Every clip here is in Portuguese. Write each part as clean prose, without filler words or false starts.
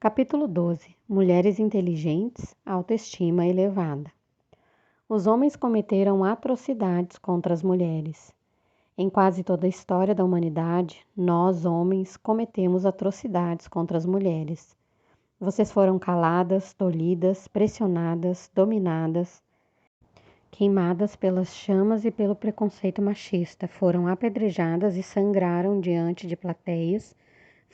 Capítulo 12. Mulheres inteligentes, autoestima elevada. Os homens cometeram atrocidades contra as mulheres. Em quase toda a história da humanidade, nós, homens, cometemos atrocidades contra as mulheres. Vocês foram caladas, tolhidas, pressionadas, dominadas, queimadas pelas chamas e pelo preconceito machista, foram apedrejadas e sangraram diante de plateias.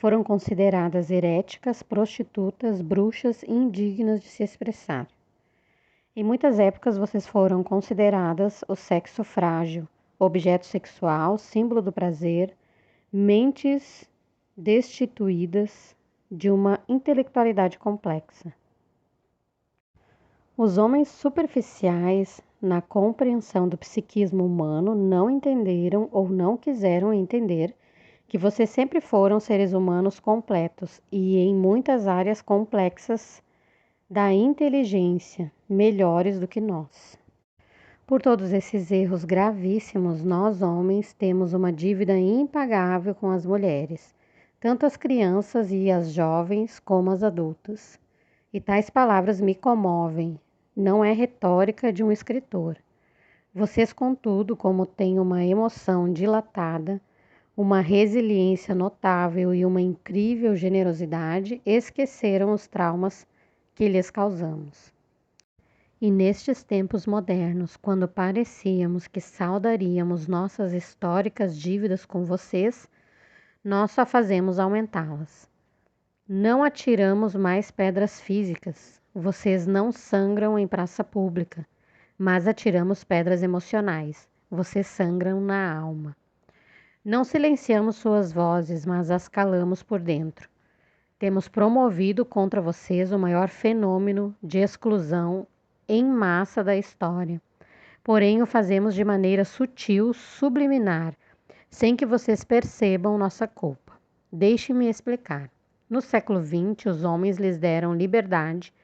Foram consideradas heréticas, prostitutas, bruxas e indignas de se expressar. Em muitas épocas vocês foram consideradas o sexo frágil, objeto sexual, símbolo do prazer, mentes destituídas de uma intelectualidade complexa. Os homens superficiais, na compreensão do psiquismo humano, não entenderam ou não quiseram entender que vocês sempre foram seres humanos completos e em muitas áreas complexas da inteligência, melhores do que nós. Por todos esses erros gravíssimos, nós homens temos uma dívida impagável com as mulheres, tanto as crianças e as jovens como as adultas. E tais palavras me comovem, não é retórica de um escritor. Vocês, contudo, como têm uma emoção dilatada, uma resiliência notável e uma incrível generosidade, esqueceram os traumas que lhes causamos. E nestes tempos modernos, quando parecíamos que saldaríamos nossas históricas dívidas com vocês, nós só fazemos aumentá-las. Não atiramos mais pedras físicas, vocês não sangram em praça pública, mas atiramos pedras emocionais, vocês sangram na alma. Não silenciamos suas vozes, mas as calamos por dentro. Temos promovido contra vocês o maior fenômeno de exclusão em massa da história. Porém, o fazemos de maneira sutil, subliminar, sem que vocês percebam nossa culpa. Deixe-me explicar. No século XX, os homens lhes deram liberdade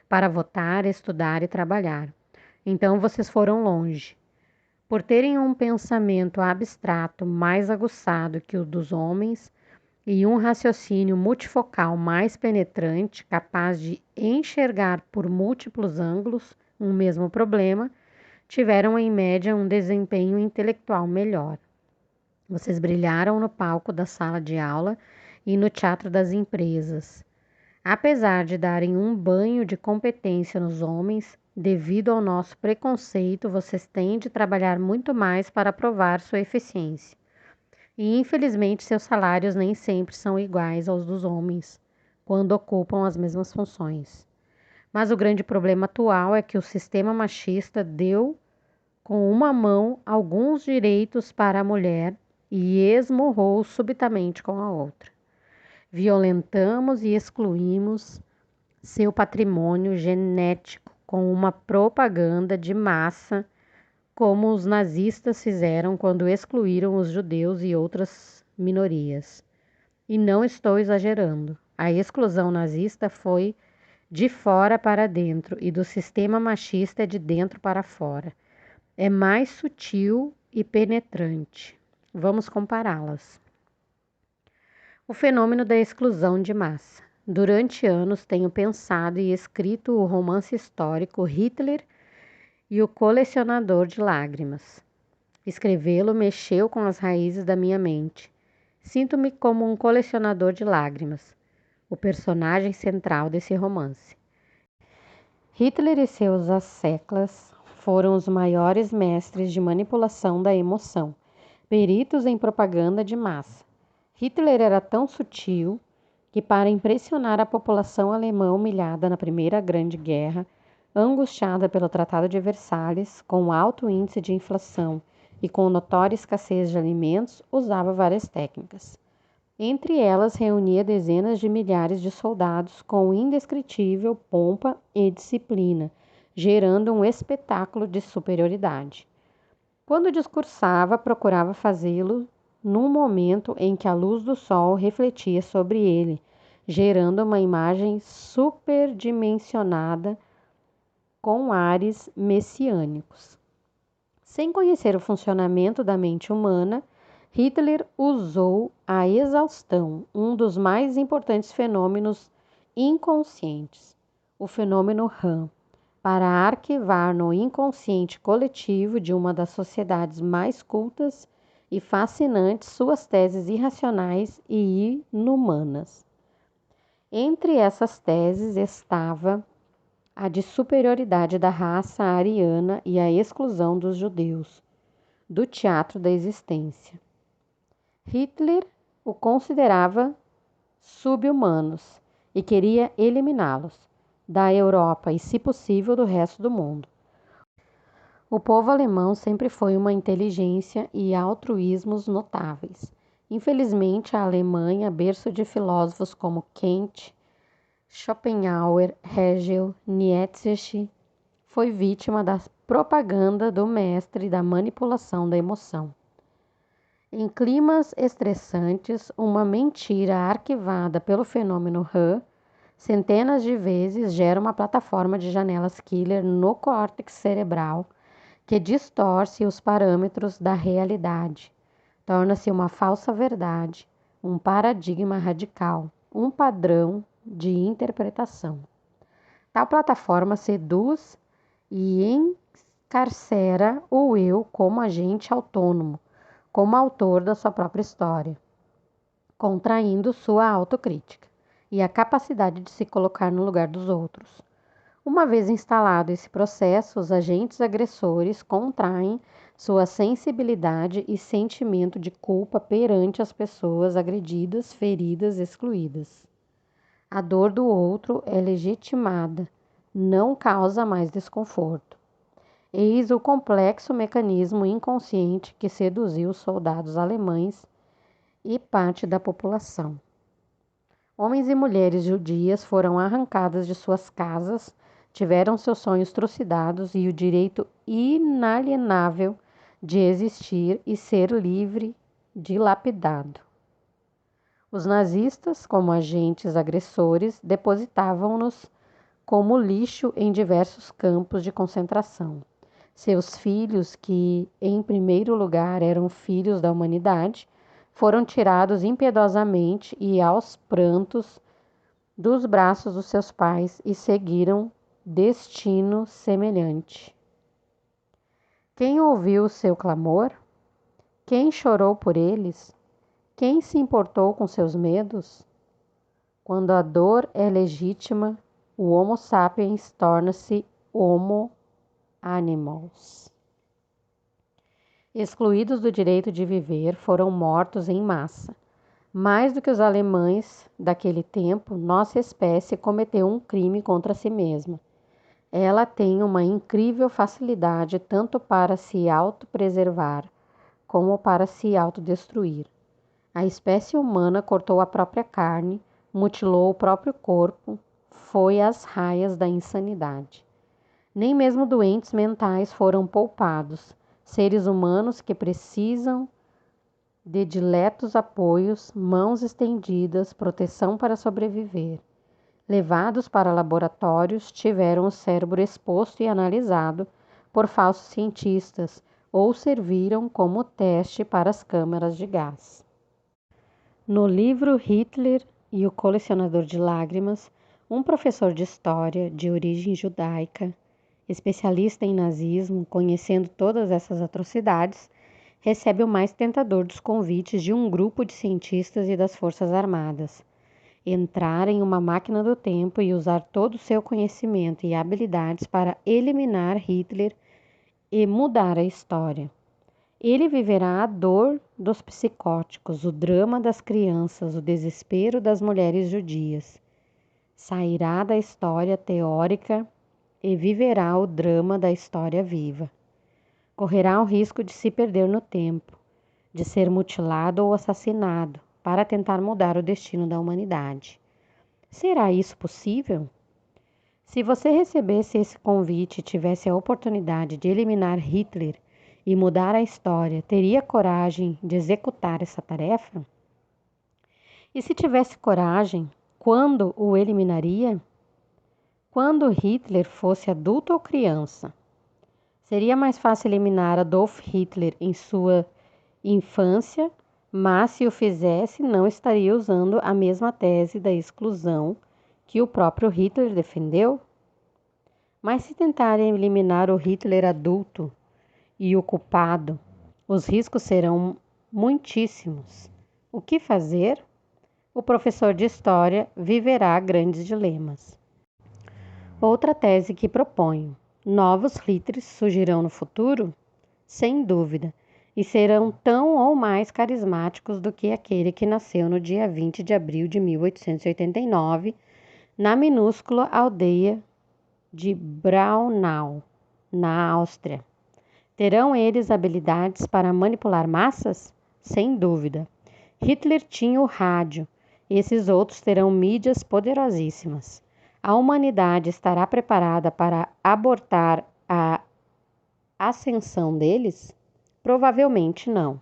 para votar, estudar e trabalhar. Então, vocês foram longe. Por terem um pensamento abstrato mais aguçado que o dos homens e um raciocínio multifocal mais penetrante, capaz de enxergar por múltiplos ângulos um mesmo problema, tiveram em média um desempenho intelectual melhor. Vocês brilharam no palco da sala de aula e no teatro das empresas. Apesar de darem um banho de competência nos homens, devido ao nosso preconceito, vocês têm de trabalhar muito mais para provar sua eficiência. E, infelizmente, seus salários nem sempre são iguais aos dos homens, quando ocupam as mesmas funções. Mas o grande problema atual é que o sistema machista deu com uma mão alguns direitos para a mulher e esmurrou subitamente com a outra. Violentamos e excluímos seu patrimônio genético com uma propaganda de massa, como os nazistas fizeram quando excluíram os judeus e outras minorias. E não estou exagerando. A exclusão nazista foi de fora para dentro e do sistema machista é de dentro para fora. É mais sutil e penetrante. Vamos compará-las. O fenômeno da exclusão de massa. Durante anos tenho pensado e escrito o romance histórico Hitler e o Colecionador de Lágrimas. Escrevê-lo mexeu com as raízes da minha mente. Sinto-me como um colecionador de lágrimas, o personagem central desse romance. Hitler e seus asseclas foram os maiores mestres de manipulação da emoção, peritos em propaganda de massa. Hitler era tão sutil que, para impressionar a população alemã humilhada na Primeira Grande Guerra, angustiada pelo Tratado de Versalhes, com alto índice de inflação e com notória escassez de alimentos, usava várias técnicas. Entre elas, reunia dezenas de milhares de soldados com indescritível pompa e disciplina, gerando um espetáculo de superioridade. Quando discursava, procurava fazê-lo num momento em que a luz do sol refletia sobre ele, gerando uma imagem superdimensionada com ares messiânicos. Sem conhecer o funcionamento da mente humana, Hitler usou à exaustão um dos mais importantes fenômenos inconscientes, o fenômeno RAM, para arquivar no inconsciente coletivo de uma das sociedades mais cultas e fascinantes suas teses irracionais e inumanas. Entre essas teses estava a de superioridade da raça ariana e a exclusão dos judeus do teatro da existência. Hitler o considerava sub-humanos e queria eliminá-los da Europa e, se possível, do resto do mundo. O povo alemão sempre foi uma inteligência e altruísmos notáveis. Infelizmente, a Alemanha, berço de filósofos como Kant, Schopenhauer, Hegel, Nietzsche, foi vítima da propaganda do mestre da manipulação da emoção. Em climas estressantes, uma mentira arquivada pelo fenômeno RAM centenas de vezes gera uma plataforma de janelas killer no córtex cerebral que distorce os parâmetros da realidade. Torna-se uma falsa verdade, um paradigma radical, um padrão de interpretação. Tal plataforma seduz e encarcera o eu como agente autônomo, como autor da sua própria história, contraindo sua autocrítica e a capacidade de se colocar no lugar dos outros. Uma vez instalado esse processo, os agentes agressores contraem sua sensibilidade e sentimento de culpa perante as pessoas agredidas, feridas, excluídas. A dor do outro é legitimada, não causa mais desconforto. Eis o complexo mecanismo inconsciente que seduziu os soldados alemães e parte da população. Homens e mulheres judias foram arrancadas de suas casas, tiveram seus sonhos trucidados e o direito inalienável de existir e ser livre dilapidado. Os nazistas, como agentes agressores, depositavam-nos como lixo em diversos campos de concentração. Seus filhos, que em primeiro lugar eram filhos da humanidade, foram tirados impiedosamente e aos prantos dos braços dos seus pais e seguiram destino semelhante. Quem ouviu o seu clamor? Quem chorou por eles? Quem se importou com seus medos? Quando a dor é legítima, o Homo sapiens torna-se Homo animals. Excluídos do direito de viver, foram mortos em massa. Mais do que os alemães daquele tempo, nossa espécie cometeu um crime contra si mesma. Ela tem uma incrível facilidade tanto para se autopreservar como para se autodestruir. A espécie humana cortou a própria carne, mutilou o próprio corpo, foi às raias da insanidade. Nem mesmo doentes mentais foram poupados, seres humanos que precisam de diletos apoios, mãos estendidas, proteção para sobreviver. Levados para laboratórios, tiveram o cérebro exposto e analisado por falsos cientistas ou serviram como teste para as câmaras de gás. No livro Hitler e o Colecionador de Lágrimas, um professor de história de origem judaica, especialista em nazismo, conhecendo todas essas atrocidades, recebe o mais tentador dos convites de um grupo de cientistas e das Forças Armadas. Entrar em uma máquina do tempo e usar todo o seu conhecimento e habilidades para eliminar Hitler e mudar a história. Ele viverá a dor dos psicóticos, o drama das crianças, o desespero das mulheres judias. Sairá da história teórica e viverá o drama da história viva. Correrá o risco de se perder no tempo, de ser mutilado ou assassinado para tentar mudar o destino da humanidade. Será isso possível? Se você recebesse esse convite e tivesse a oportunidade de eliminar Hitler e mudar a história, teria coragem de executar essa tarefa? E se tivesse coragem, quando o eliminaria? Quando Hitler fosse adulto ou criança? Seria mais fácil eliminar Adolf Hitler em sua infância, mas se o fizesse, não estaria usando a mesma tese da exclusão que o próprio Hitler defendeu? Mas se tentarem eliminar o Hitler adulto e o culpado, os riscos serão muitíssimos. O que fazer? O professor de história viverá grandes dilemas. Outra tese que proponho: novos Hitlers surgirão no futuro? Sem dúvida, e serão tão ou mais carismáticos do que aquele que nasceu no dia 20 de abril de 1889, na minúscula aldeia de Braunau, na Áustria. Terão eles habilidades para manipular massas? Sem dúvida. Hitler tinha o rádio, esses outros terão mídias poderosíssimas. A humanidade estará preparada para abortar a ascensão deles? Provavelmente não.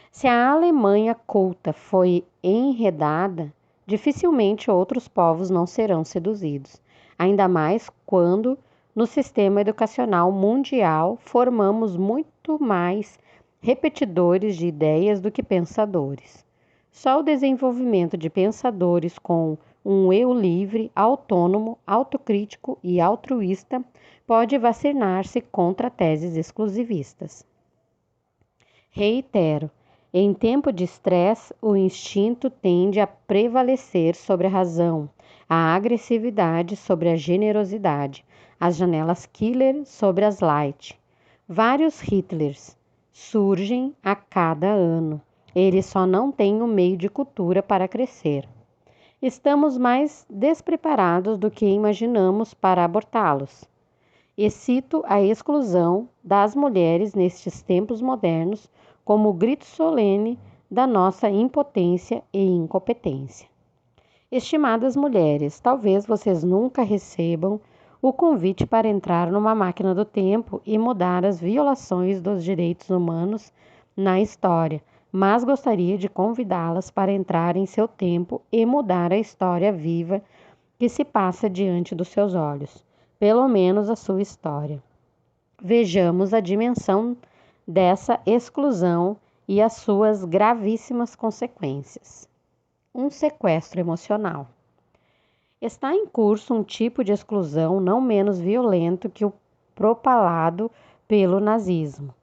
Se a Alemanha culta foi enredada, dificilmente outros povos não serão seduzidos, ainda mais quando, no sistema educacional mundial, formamos muito mais repetidores de ideias do que pensadores. Só o desenvolvimento de pensadores com um eu livre, autônomo, autocrítico e altruísta pode vacinar-se contra teses exclusivistas. Reitero, em tempo de estresse, o instinto tende a prevalecer sobre a razão, a agressividade sobre a generosidade, as janelas killer sobre as light. Vários Hitlers surgem a cada ano. Eles só não têm o meio de cultura para crescer. Estamos mais despreparados do que imaginamos para abortá-los. E cito a exclusão das mulheres nestes tempos modernos como o grito solene da nossa impotência e incompetência. Estimadas mulheres, talvez vocês nunca recebam o convite para entrar numa máquina do tempo e mudar as violações dos direitos humanos na história, mas gostaria de convidá-las para entrar em seu tempo e mudar a história viva que se passa diante dos seus olhos, pelo menos a sua história. Vejamos a dimensão dessa exclusão e as suas gravíssimas consequências. Um sequestro emocional. Está em curso um tipo de exclusão não menos violento que o propalado pelo nazismo,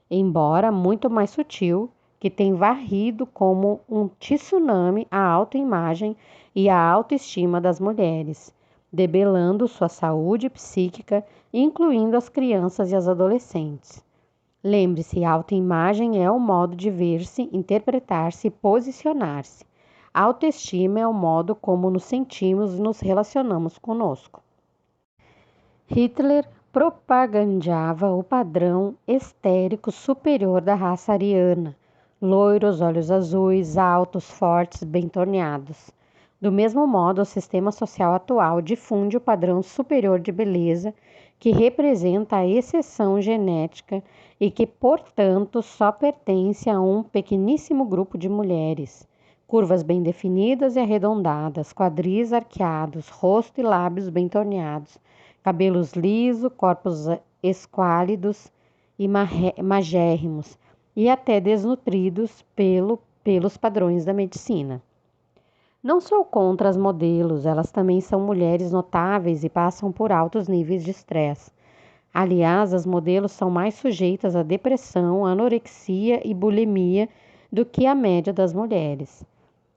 embora muito mais sutil, que tem varrido como um tsunami a autoimagem e a autoestima das mulheres, debelando sua saúde psíquica, incluindo as crianças e as adolescentes. Lembre-se, autoimagem é o modo de ver-se, interpretar-se e posicionar-se. Autoestima é o modo como nos sentimos e nos relacionamos conosco. Hitler propagandeava o padrão estérico superior da raça ariana, loiros, olhos azuis, altos, fortes, bem torneados. Do mesmo modo, o sistema social atual difunde o padrão superior de beleza, que representa a exceção genética e que, portanto, só pertence a um pequeníssimo grupo de mulheres. Curvas bem definidas e arredondadas, quadris arqueados, rosto e lábios bem torneados, cabelos lisos, corpos esquálidos e magérrimos, e até desnutridos pelos padrões da medicina. Não sou contra as modelos, elas também são mulheres notáveis e passam por altos níveis de estresse. Aliás, as modelos são mais sujeitas a depressão, anorexia e bulimia do que a média das mulheres,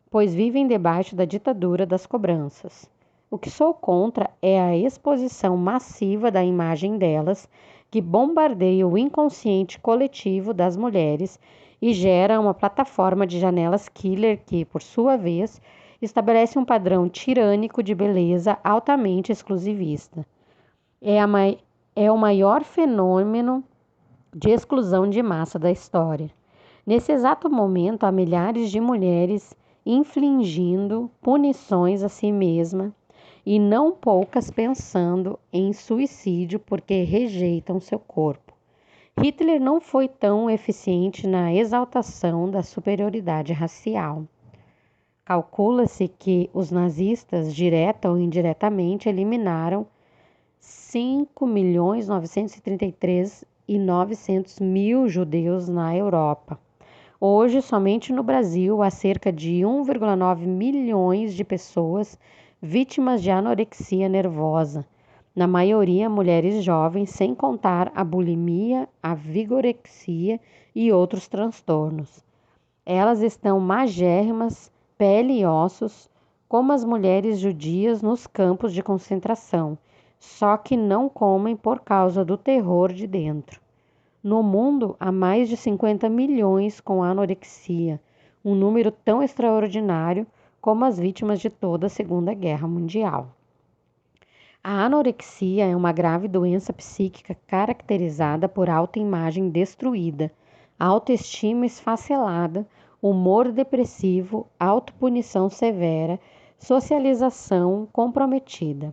pois vivem debaixo da ditadura das cobranças. O que sou contra é a exposição massiva da imagem delas, que bombardeia o inconsciente coletivo das mulheres e gera uma plataforma de janelas killer que, por sua vez, estabelece um padrão tirânico de beleza altamente exclusivista. É o maior fenômeno de exclusão de massa da história. Nesse exato momento, há milhares de mulheres infligindo punições a si mesma e não poucas pensando em suicídio porque rejeitam seu corpo. Hitler não foi tão eficiente na exaltação da superioridade racial. Calcula-se que os nazistas, direta ou indiretamente, eliminaram 5.933.900.000 judeus na Europa. Hoje, somente no Brasil, há cerca de 1,9 milhões de pessoas vítimas de anorexia nervosa, na maioria mulheres jovens, sem contar a bulimia, a vigorexia e outros transtornos. Elas estão magérrimas, pele e ossos, como as mulheres judias nos campos de concentração, só que não comem por causa do terror de dentro. No mundo, há mais de 50 milhões com anorexia, um número tão extraordinário como as vítimas de toda a Segunda Guerra Mundial. A anorexia é uma grave doença psíquica caracterizada por autoimagem destruída, autoestima esfacelada, humor depressivo, autopunição severa, socialização comprometida.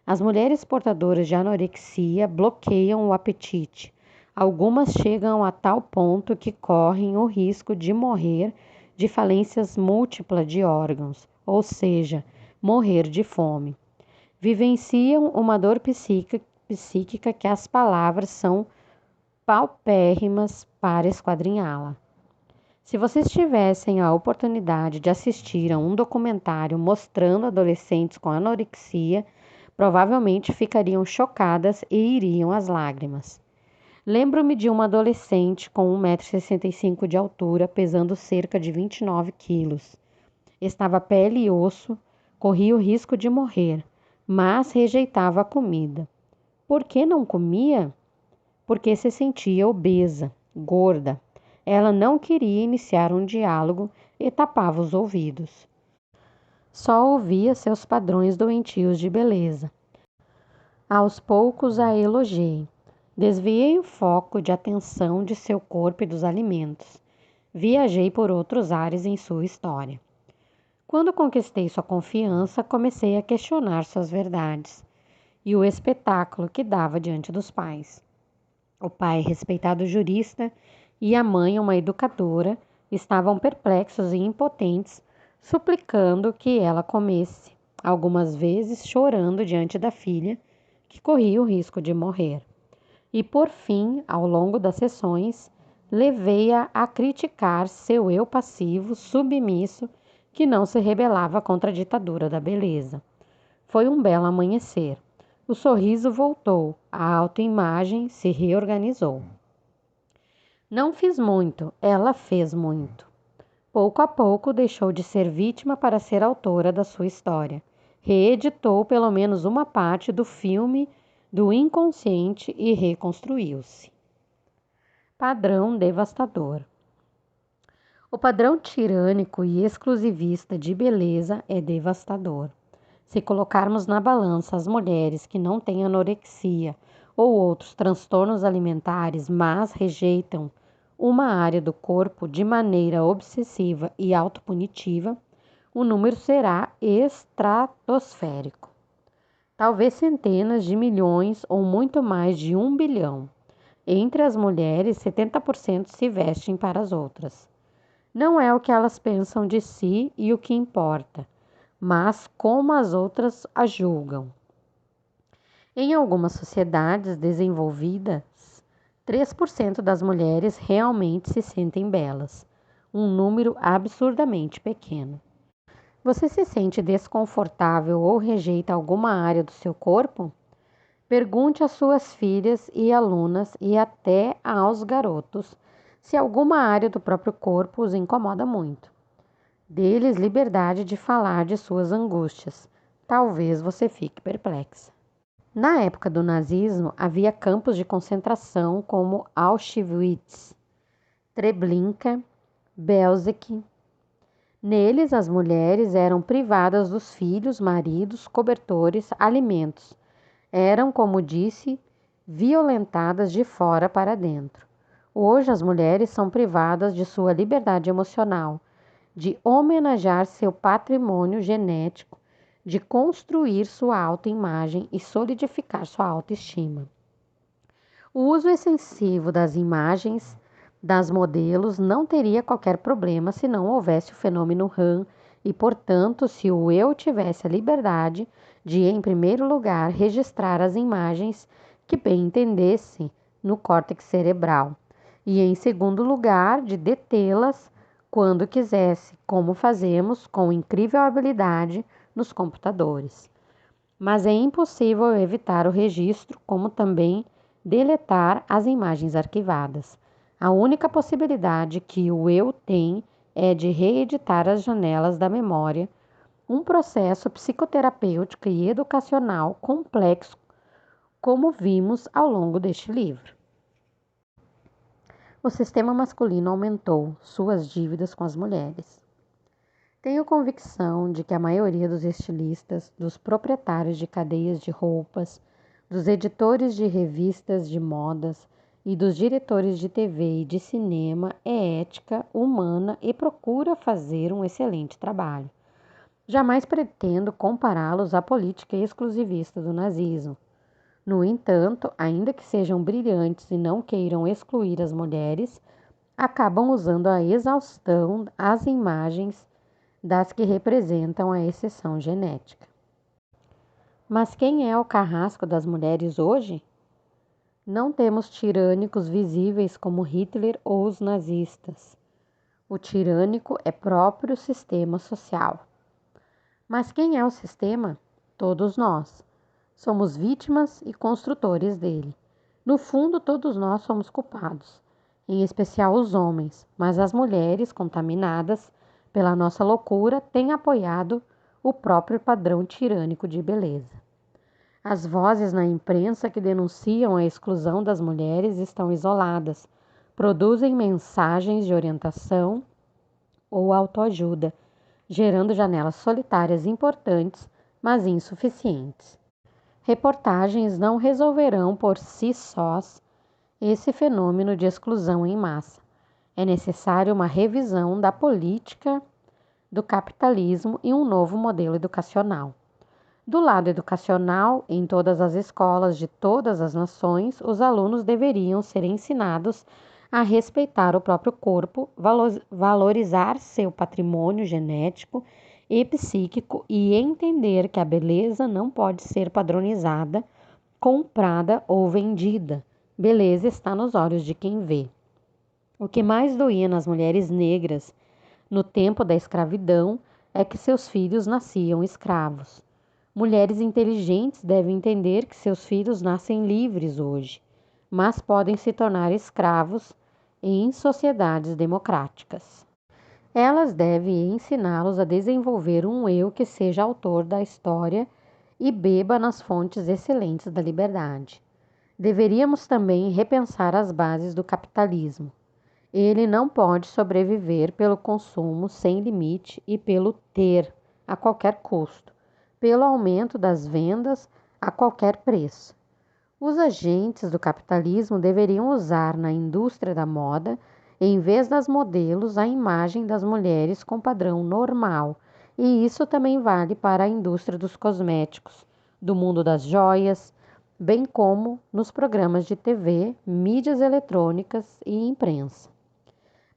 As mulheres portadoras de anorexia bloqueiam o apetite. Algumas chegam a tal ponto que correm o risco de morrer de falências múltiplas de órgãos, ou seja, morrer de fome. Vivenciam uma dor psíquica que as palavras são paupérrimas para esquadrinhá-la. Se vocês tivessem a oportunidade de assistir a um documentário mostrando adolescentes com anorexia, provavelmente ficariam chocadas e iriam às lágrimas. Lembro-me de uma adolescente com 1,65 m de altura, pesando cerca de 29 quilos. Estava pele e osso, corria o risco de morrer, mas rejeitava a comida. Por que não comia? Porque se sentia obesa, gorda. Ela não queria iniciar um diálogo e tapava os ouvidos. Só ouvia seus padrões doentios de beleza. Aos poucos a elogiei. Desviei o foco de atenção de seu corpo e dos alimentos. Viajei por outros ares em sua história. Quando conquistei sua confiança, comecei a questionar suas verdades e o espetáculo que dava diante dos pais. O pai, respeitado jurista, e a mãe, uma educadora, estavam perplexos e impotentes, suplicando que ela comesse, algumas vezes chorando diante da filha, que corria o risco de morrer. E por fim, ao longo das sessões, levei-a a criticar seu eu passivo, submisso, que não se rebelava contra a ditadura da beleza. Foi um belo amanhecer. O sorriso voltou, a autoimagem se reorganizou. Não fiz muito, ela fez muito. Pouco a pouco deixou de ser vítima para ser autora da sua história. Reeditou pelo menos uma parte do filme do inconsciente e reconstruiu-se. Padrão devastador. O padrão tirânico e exclusivista de beleza é devastador. Se colocarmos na balança as mulheres que não têm anorexia ou outros transtornos alimentares, mas rejeitam uma área do corpo de maneira obsessiva e autopunitiva, o número será estratosférico. Talvez centenas de milhões ou muito mais de 1 bilhão. Entre as mulheres, 70% se vestem para as outras. Não é o que elas pensam de si e o que importa, mas como as outras a julgam. Em algumas sociedades desenvolvidas, 3% das mulheres realmente se sentem belas, um número absurdamente pequeno. Você se sente desconfortável ou rejeita alguma área do seu corpo? Pergunte às suas filhas e alunas e até aos garotos se alguma área do próprio corpo os incomoda muito. Dê-lhes liberdade de falar de suas angústias. Talvez você fique perplexa. Na época do nazismo, havia campos de concentração como Auschwitz, Treblinka, Belzec. Neles, as mulheres eram privadas dos filhos, maridos, cobertores, alimentos. Eram, como disse, violentadas de fora para dentro. Hoje, as mulheres são privadas de sua liberdade emocional, de homenagear seu patrimônio genético, de construir sua autoimagem e solidificar sua autoestima. O uso excessivo das imagens das modelos não teria qualquer problema se não houvesse o fenômeno RAM e, portanto, se o eu tivesse a liberdade de, em primeiro lugar, registrar as imagens que bem entendesse no córtex cerebral e, em segundo lugar, de detê-las quando quisesse, como fazemos com incrível habilidade nos computadores. Mas é impossível evitar o registro, como também deletar as imagens arquivadas. A única possibilidade que o eu tem é de reeditar as janelas da memória, um processo psicoterapêutico e educacional complexo, como vimos ao longo deste livro. O sistema masculino aumentou suas dívidas com as mulheres. Tenho convicção de que a maioria dos estilistas, dos proprietários de cadeias de roupas, dos editores de revistas de modas e dos diretores de TV e de cinema é ética, humana e procura fazer um excelente trabalho. Jamais pretendo compará-los à política exclusivista do nazismo. No entanto, ainda que sejam brilhantes e não queiram excluir as mulheres, acabam usando a exaustão as imagens das que representam a exceção genética. Mas quem é o carrasco das mulheres hoje? Não temos tirânicos visíveis como Hitler ou os nazistas. O tirânico é próprio sistema social. Mas quem é o sistema? Todos nós. Somos vítimas e construtores dele. No fundo, todos nós somos culpados, em especial os homens, mas as mulheres contaminadas pela nossa loucura têm apoiado o próprio padrão tirânico de beleza. As vozes na imprensa que denunciam a exclusão das mulheres estão isoladas, produzem mensagens de orientação ou autoajuda, gerando janelas solitárias importantes, mas insuficientes. Reportagens não resolverão por si sós esse fenômeno de exclusão em massa. É necessária uma revisão da política do capitalismo e um novo modelo educacional. Do lado educacional, em todas as escolas de todas as nações, os alunos deveriam ser ensinados a respeitar o próprio corpo, valorizar seu patrimônio genético e psíquico e entender que a beleza não pode ser padronizada, comprada ou vendida. Beleza está nos olhos de quem vê. O que mais doía nas mulheres negras no tempo da escravidão é que seus filhos nasciam escravos. Mulheres inteligentes devem entender que seus filhos nascem livres hoje, mas podem se tornar escravos em sociedades democráticas. Elas devem ensiná-los a desenvolver um eu que seja autor da história e beba nas fontes excelentes da liberdade. Deveríamos também repensar as bases do capitalismo. Ele não pode sobreviver pelo consumo sem limite e pelo ter a qualquer custo, pelo aumento das vendas a qualquer preço. Os agentes do capitalismo deveriam usar na indústria da moda, em vez das modelos, a imagem das mulheres com padrão normal, e isso também vale para a indústria dos cosméticos, do mundo das joias, bem como nos programas de TV, mídias eletrônicas e imprensa.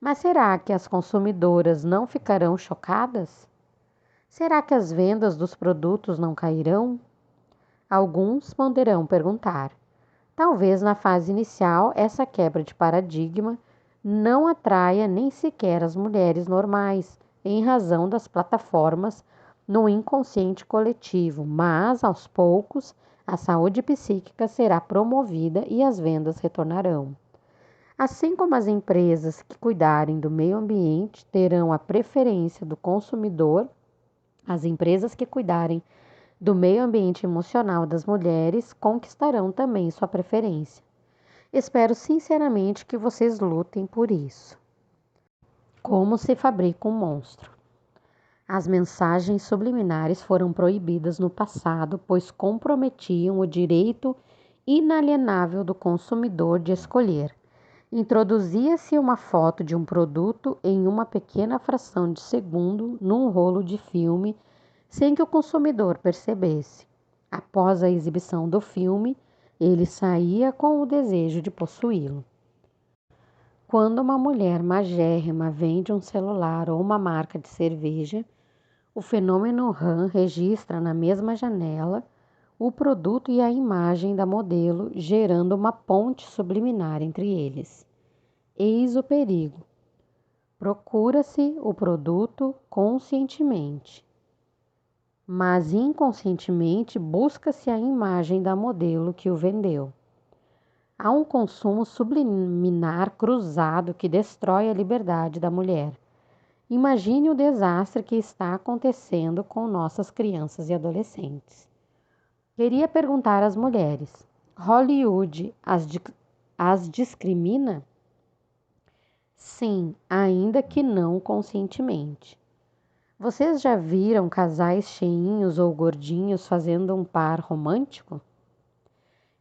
Mas será que as consumidoras não ficarão chocadas? Será que as vendas dos produtos não cairão? Alguns poderão perguntar. Talvez na fase inicial essa quebra de paradigma não atraia nem sequer as mulheres normais, em razão das plataformas no inconsciente coletivo, mas aos poucos a saúde psíquica será promovida e as vendas retornarão. Assim como as empresas que cuidarem do meio ambiente terão a preferência do consumidor, as empresas que cuidarem do meio ambiente emocional das mulheres conquistarão também sua preferência. Espero sinceramente que vocês lutem por isso. Como se fabrica um monstro? As mensagens subliminares foram proibidas no passado, pois comprometiam o direito inalienável do consumidor de escolher. Introduzia-se uma foto de um produto em uma pequena fração de segundo num rolo de filme sem que o consumidor percebesse. Após a exibição do filme, ele saía com o desejo de possuí-lo. Quando uma mulher magérrima vende um celular ou uma marca de cerveja, o fenômeno RAM registra na mesma janela o produto e a imagem da modelo, gerando uma ponte subliminar entre eles. Eis o perigo. Procura-se o produto conscientemente. mas inconscientemente busca-se a imagem da modelo que o vendeu. Há um consumo subliminar cruzado que destrói a liberdade da mulher. Imagine o desastre que está acontecendo com nossas crianças e adolescentes. Queria perguntar às mulheres: Hollywood as discrimina? Sim, ainda que não conscientemente. Vocês já viram casais cheinhos ou gordinhos fazendo um par romântico?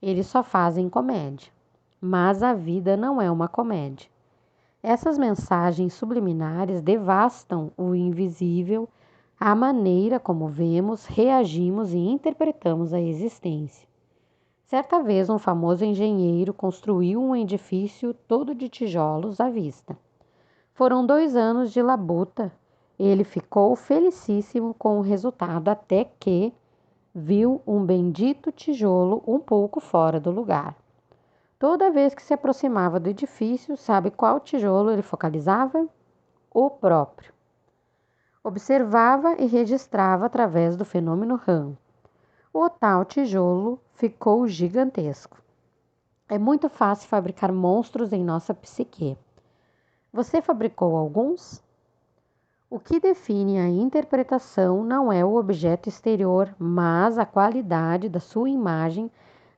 Eles só fazem comédia, mas a vida não é uma comédia. Essas mensagens subliminares devastam o invisível, a maneira como vemos, reagimos e interpretamos a existência. Certa vez, um famoso engenheiro construiu um edifício todo de tijolos à vista. Foram 2 anos de labuta. Ele ficou felicíssimo com o resultado até que viu um bendito tijolo um pouco fora do lugar. Toda vez que se aproximava do edifício, sabe qual tijolo ele focalizava? O próprio. Observava e registrava através do fenômeno RAM. O tal tijolo ficou gigantesco. É muito fácil fabricar monstros em nossa psique. Você fabricou alguns? O que define a interpretação não é o objeto exterior, mas a qualidade da sua imagem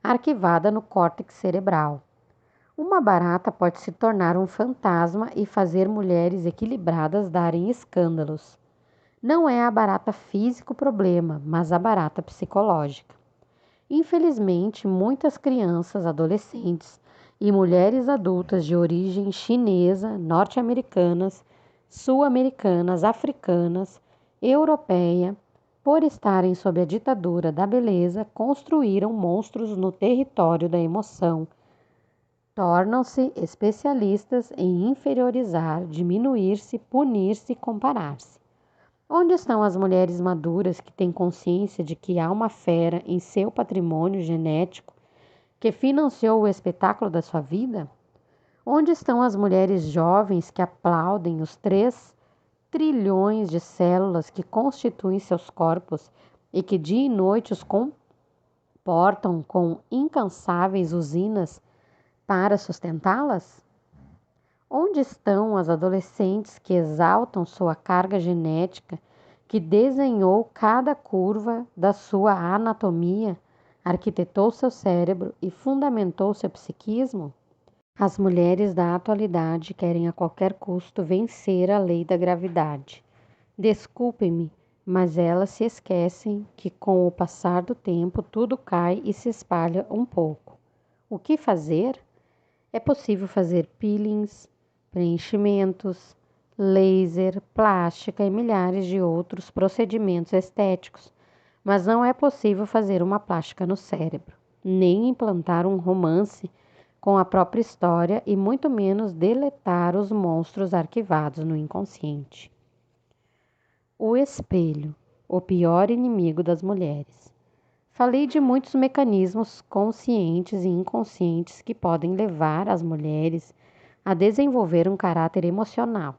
arquivada no córtex cerebral. Uma barata pode se tornar um fantasma e fazer mulheres equilibradas darem escândalos. Não é a barata física o problema, mas a barata psicológica. Infelizmente, muitas crianças, adolescentes e mulheres adultas de origem chinesa, norte-americanas, sul-americanas, africanas, europeia, por estarem sob a ditadura da beleza, construíram monstros no território da emoção. Tornam-se especialistas em inferiorizar, diminuir-se, punir-se e comparar-se. Onde estão as mulheres maduras que têm consciência de que há uma fera em seu patrimônio genético que financiou o espetáculo da sua vida? Onde estão as mulheres jovens que aplaudem os 3 trilhões de células que constituem seus corpos e que dia e noite os comportam com incansáveis usinas para sustentá-las? Onde estão as adolescentes que exaltam sua carga genética, que desenhou cada curva da sua anatomia, arquitetou seu cérebro e fundamentou seu psiquismo? As mulheres da atualidade querem a qualquer custo vencer a lei da gravidade. Desculpem-me, mas elas se esquecem que com o passar do tempo tudo cai e se espalha um pouco. O que fazer? É possível fazer peelings, preenchimentos, laser, plástica e milhares de outros procedimentos estéticos, mas não é possível fazer uma plástica no cérebro, nem implantar um romance com a própria história e muito menos deletar os monstros arquivados no inconsciente. O espelho, o pior inimigo das mulheres. Falei de muitos mecanismos conscientes e inconscientes que podem levar as mulheres a desenvolver um caráter emocional.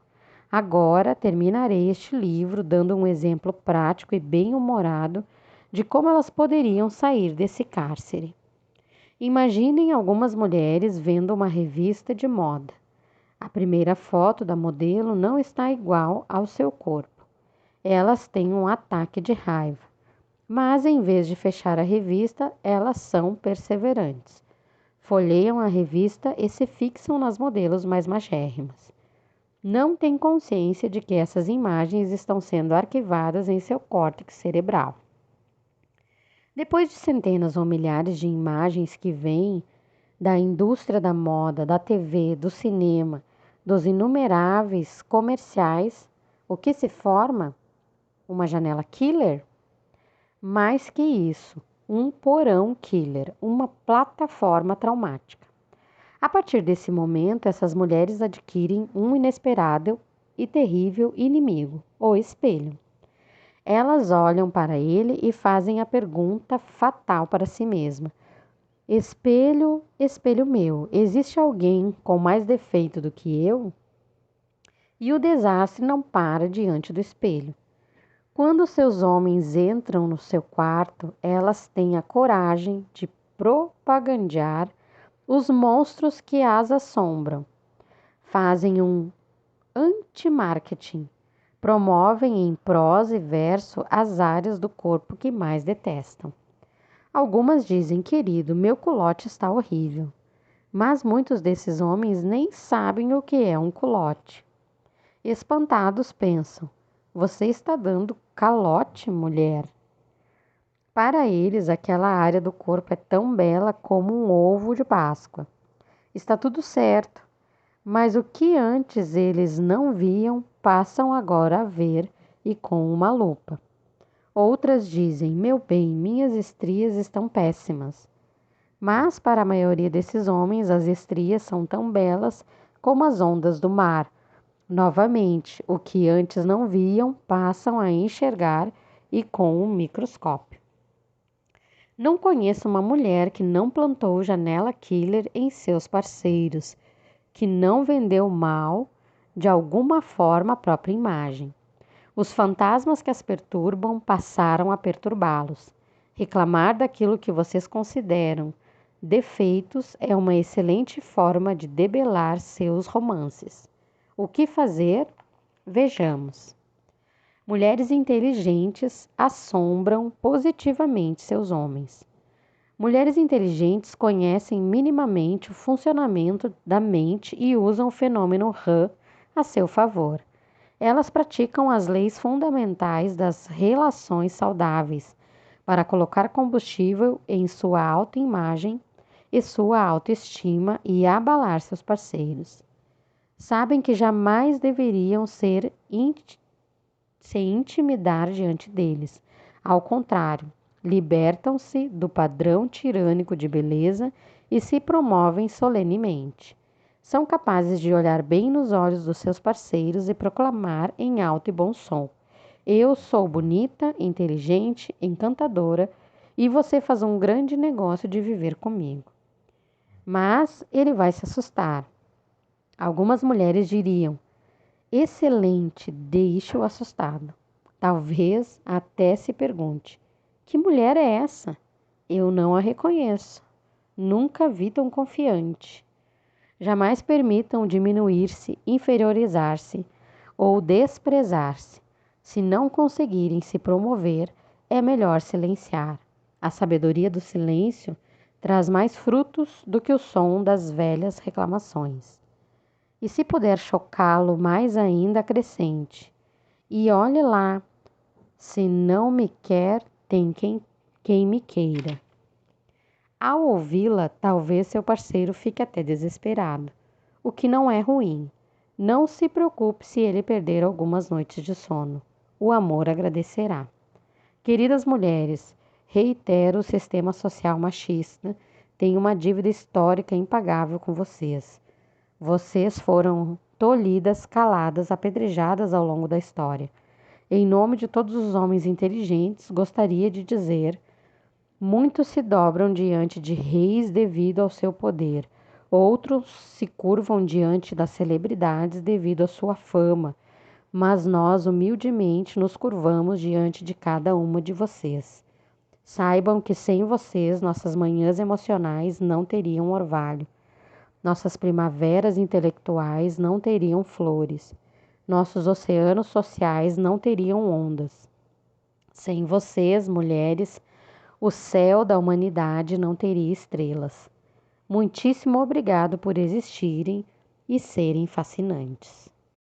Agora terminarei este livro dando um exemplo prático e bem-humorado de como elas poderiam sair desse cárcere. Imaginem algumas mulheres vendo uma revista de moda. A primeira foto da modelo não está igual ao seu corpo. Elas têm um ataque de raiva. Mas, em vez de fechar a revista, elas são perseverantes. Folheiam a revista e se fixam nas modelos mais magérrimas. Não têm consciência de que essas imagens estão sendo arquivadas em seu córtex cerebral. Depois de centenas ou milhares de imagens que vêm da indústria da moda, da TV, do cinema, dos inumeráveis comerciais, o que se forma? Uma janela killer? Mais que isso, um porão killer, uma plataforma traumática. A partir desse momento, essas mulheres adquirem um inesperado e terrível inimigo, o espelho. Elas olham para ele e fazem a pergunta fatal para si mesma: Espelho, espelho meu, existe alguém com mais defeito do que eu? E o desastre não para diante do espelho. Quando seus homens entram no seu quarto, elas têm a coragem de propagandear os monstros que as assombram. Fazem um anti-marketing. Promovem em prosa e verso as áreas do corpo que mais detestam. Algumas dizem, querido, meu culote está horrível. Mas muitos desses homens nem sabem o que é um culote. Espantados pensam, você está dando calote, mulher? Para eles, aquela área do corpo é tão bela como um ovo de Páscoa. Está tudo certo, mas o que antes eles não viam, passam agora a ver e com uma lupa. Outras dizem, meu bem, minhas estrias estão péssimas. Mas para a maioria desses homens, as estrias são tão belas como as ondas do mar. Novamente, o que antes não viam, passam a enxergar e com um microscópio. Não conheço uma mulher que não plantou janela killer em seus parceiros, que não vendeu mal, de alguma forma, a própria imagem. Os fantasmas que as perturbam passaram a perturbá-los. Reclamar daquilo que vocês consideram defeitos é uma excelente forma de debelar seus romances. O que fazer? Vejamos. Mulheres inteligentes assombram positivamente seus homens. Mulheres inteligentes conhecem minimamente o funcionamento da mente e usam o fenômeno RAM a seu favor. Elas praticam as leis fundamentais das relações saudáveis para colocar combustível em sua autoimagem e sua autoestima e abalar seus parceiros. Sabem que jamais deveriam se intimidar diante deles. Ao contrário, libertam-se do padrão tirânico de beleza e se promovem solenemente. São capazes de olhar bem nos olhos dos seus parceiros e proclamar em alto e bom som: eu sou bonita, inteligente, encantadora e você faz um grande negócio de viver comigo. Mas ele vai se assustar. Algumas mulheres diriam: excelente, deixe-o assustado. Talvez até se pergunte: que mulher é essa? Eu não a reconheço. Nunca vi tão confiante. Jamais permitam diminuir-se, inferiorizar-se ou desprezar-se. Se não conseguirem se promover, é melhor silenciar. A sabedoria do silêncio traz mais frutos do que o som das velhas reclamações. E se puder chocá-lo mais ainda, acrescente: e olhe lá, se não me quer, tem quem me queira. Ao ouvi-la, talvez seu parceiro fique até desesperado, o que não é ruim. Não se preocupe se ele perder algumas noites de sono. O amor agradecerá. Queridas mulheres, reitero, o sistema social machista tem uma dívida histórica impagável com vocês. Vocês foram tolhidas, caladas, apedrejadas ao longo da história. Em nome de todos os homens inteligentes, gostaria de dizer: muitos se dobram diante de reis devido ao seu poder, outros se curvam diante das celebridades devido à sua fama, mas nós humildemente nos curvamos diante de cada uma de vocês. Saibam que sem vocês nossas manhãs emocionais não teriam orvalho, nossas primaveras intelectuais não teriam flores, nossos oceanos sociais não teriam ondas. Sem vocês, mulheres, o céu da humanidade não teria estrelas. Muitíssimo obrigado por existirem e serem fascinantes.